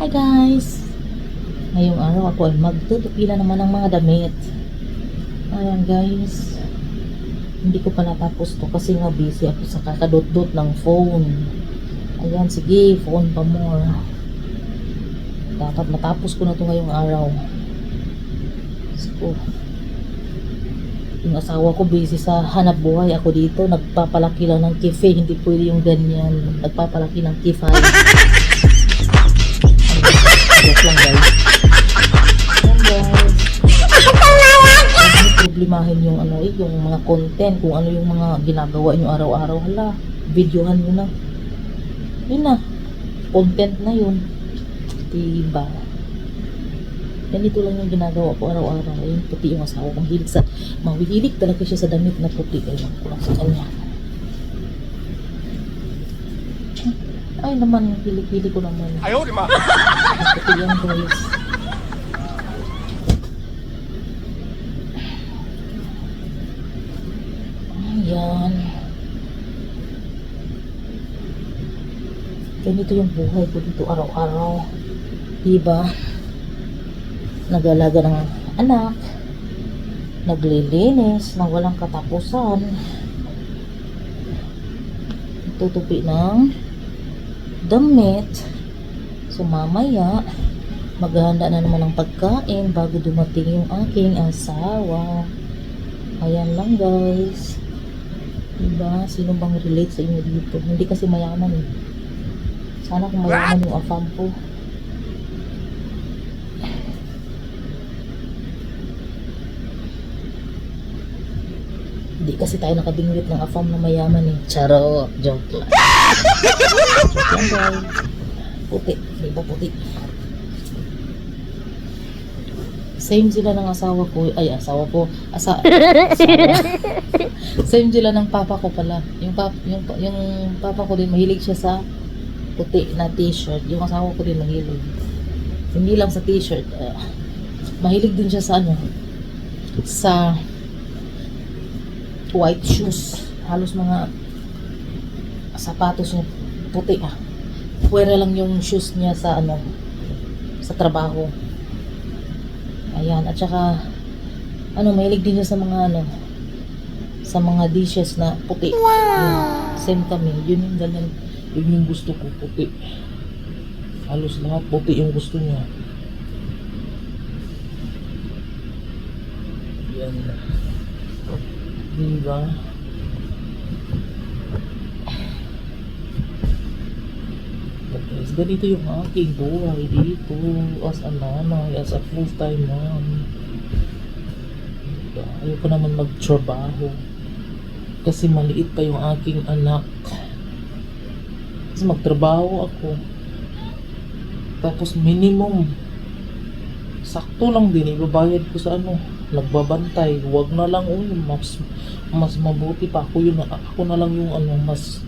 Hi guys! Ngayong araw ako ay magtutupila naman ng mga damit. Ayan guys. Hindi ko pa natapos to kasi nga busy ako sa kakadot-dot ng phone. Ayan, sige, phone pa more. Dapat matapos ko na to ngayong araw. So, yung asawa ko busy sa hanap buhay. Ako dito, nagpapalaki lang ng kife. Hindi pwede yung ganyan. Nagpapalaki ng kifay. Joke lang guys. Ayan guys. Huwag niyo problemahin yung yung mga content, kung ano yung mga ginagawa nyo araw-araw. Hala, videohan nyo na. Yun na. Content na yun. Diba? Ganito lang yung ginagawa ko araw-araw. Ayun, puti yung asawa kong mahilig talaga siya sa damit na puti. Ayun, kulang sa kanya. Ay naman, hili-hili ko naman. Ayaw, di ma! Puti yan guys. Ayan. Ganito yung buhay ko dito araw-araw. Diba? Nag-alaga ng anak. Naglilinis na walang katapusan. Tutupi ng damit. So mamaya maghahanda na naman ng pagkain bago dumating yung aking asawa. Ayan lang guys. Diba? Sino bang relate sa inyo dito? Hindi kasi mayaman eh. Sana kung mayaman yung afam po. Hindi kasi tayo nakabingwit ng afam na mayaman eh. Charot. Joke lang. Joke lang guys. Puti. Diba puti? Same sila ng asawa ko. Ay, asawa ko. Asawa. Same sila ng papa ko pala. Yung papa ko din mahilig siya sa puti na t-shirt. Yung asawa ko din mahilig. Hindi lang sa t-shirt. Mahilig din siya sa sa white shoes. Halos mga sapatos niya puti Puwera lang yung shoes niya sa sa trabaho. Ayan, at saka mahilig din siya sa mga sa mga dishes na puti. Wow. Same kami. Yun yung ganyan. Yun yung gusto ko, puti. Halos lahat puti yung gusto niya. Yan. Diba? Guys, ganito yung aking buhay dito as a nanay, as a full-time mom. Diba? Ayoko naman magtrabaho kasi maliit pa yung aking anak. Kasi magtrabaho ako tapos minimum sakto lang din ibabayad ko sa nagbabantay. Huwag na lang mas mabuti pa ako na lang yung mas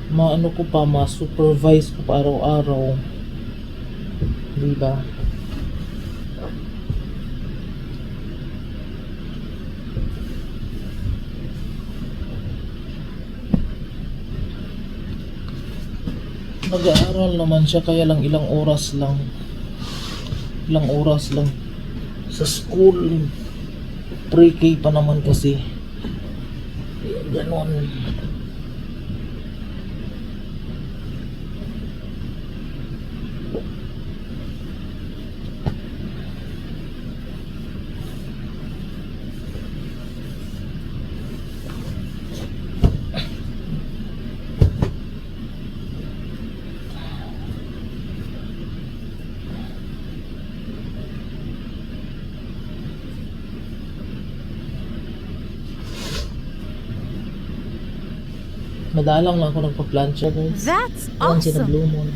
ko pa, ma-supervise ko pa araw-araw. Diba? Nag-aaral naman siya kaya lang ilang oras lang sa school. Pre-K pa naman kasi. Ganon. Madalang lang ako nagpa-plancha guys. That's Yan si awesome. Blue Moon.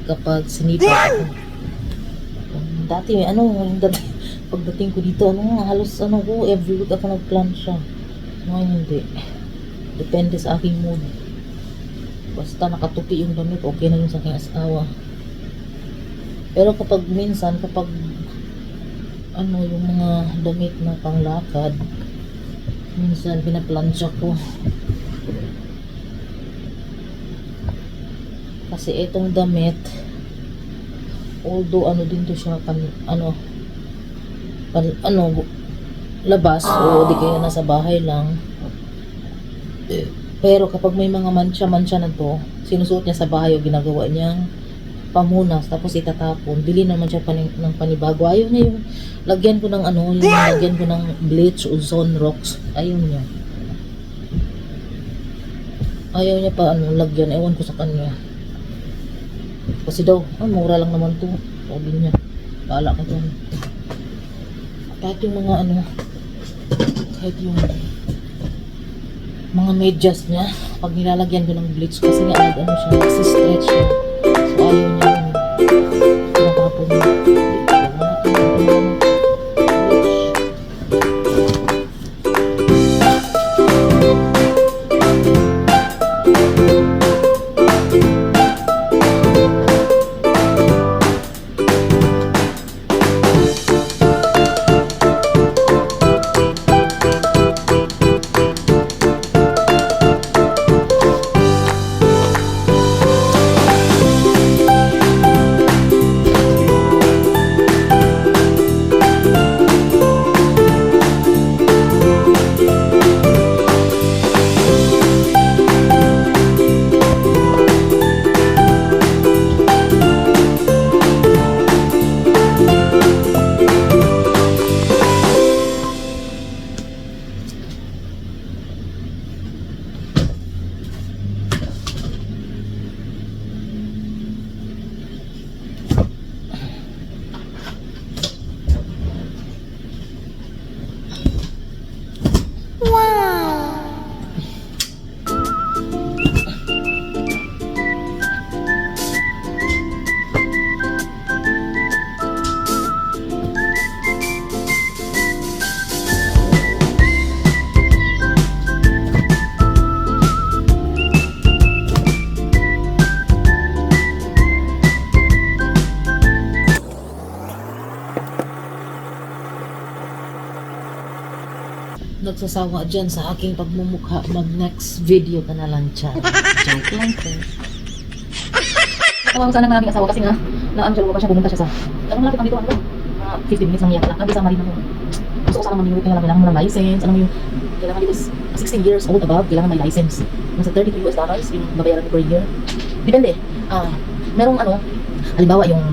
Kapag sinipa ako. Dati yung dati, pagdating ko dito, halos ko, every week ako nag-plancha. Ngayon hindi. Depende sa aking mood. Basta nakatupi yung damit, okay na yun sa aking asawa. Pero kapag minsan, yung mga damit na panglakad, minsan pinaplansya ko. Kasi itong damit Although ano din to siya labas o di kaya nasa bahay lang. Pero kapag may mga mancha-mancha na to, sinusuot niya sa bahay o ginagawa niyang pamunas tapos itatapon, bili naman siya ng panibago. Ayaw niya yung lagyan ko ng yung lagyan ko ng bleach o Zone Rocks. Ayaw niya pa lagyan, ewan ko sa kanya. Kasi daw, mura lang naman to. Sabi niya, bahala ka dyan. Kahit yung kahit yung mga medyas niya, pag nilalagyan ko ng bleach, kasi nga siya, nagsi-stretch siya. So ayaw niya tinatapon niya. Nagsasawa dyan sa aking pagmumukha, mag next video ka na lang dyan. Joke lang po. Tawa ko sana ng aking asawa kasi nga na-anjalo pa siya, pumunta siya sa malapit lang dito, 15 minutes lang niya lang. Sabi sa Marina mo, gusto ko sana mamimili, kailangan mo ng license. Alam mo yung, kailangan dito 16 years old above, kailangan may license. Nasa $32 yung babayaran mo per year. Depende. Merong halimbawa yung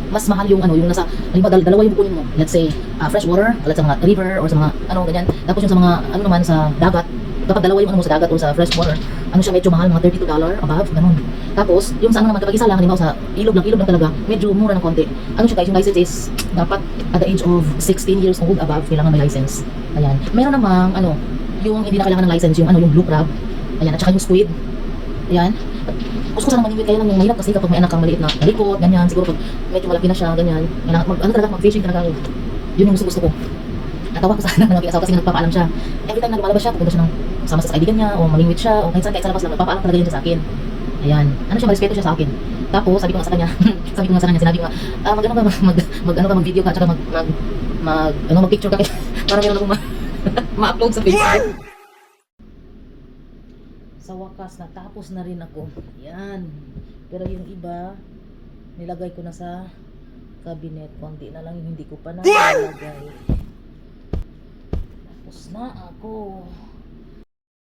mas mahal yung yung nasa, halimbawa dalawa yung kukunin mo, let's say fresh water, let's sa mga river or sa mga ganyan, tapos yung sa mga naman sa dagat, dapat dalawa yung mo sa dagat or sa fresh water, siya medyo mahal, mga $32 above, ganun. Tapos yung sa naman kapag isa lang, halimbawa sa ilog lang talaga, medyo mura ng konti. Siya guys, yung license is dapat at the age of 16 years old above, kailangan may license. Ayan. Meron namang yung hindi na kailangan ng license, yung yung blue crab, ayan, at saka yung squid. Ayan. Gusto ko sana manimit, kaya lang yung mahirap kasi kapag may anak kang maliit na malikot, ganyan, siguro pag medyo malaki na siya, ganyan, talaga, mag-fishing talaga. Yun yung gusto ko. Natawa ko sana ng asawa kasi nagpapaalam siya. Every time na lumalabas siya, pupunta siya sama sa kaibigan niya, o malingwit siya, o kahit sa labas lang, nagpapaalam talaga yun siya sa akin. Ayan. Marespeto siya sa akin. Tapos, sabi ko nga sa kanya, sinabi ko nga, mag-video ka, tsaka mag-picture ka, para meron akong ma-upload sa Facebook. Sa wakas, natapos na rin ako. Yan. Pero yung iba, nilagay ko na sa cabinet. Konti na lang yung hindi ko pa nalagay. Tapos na ako.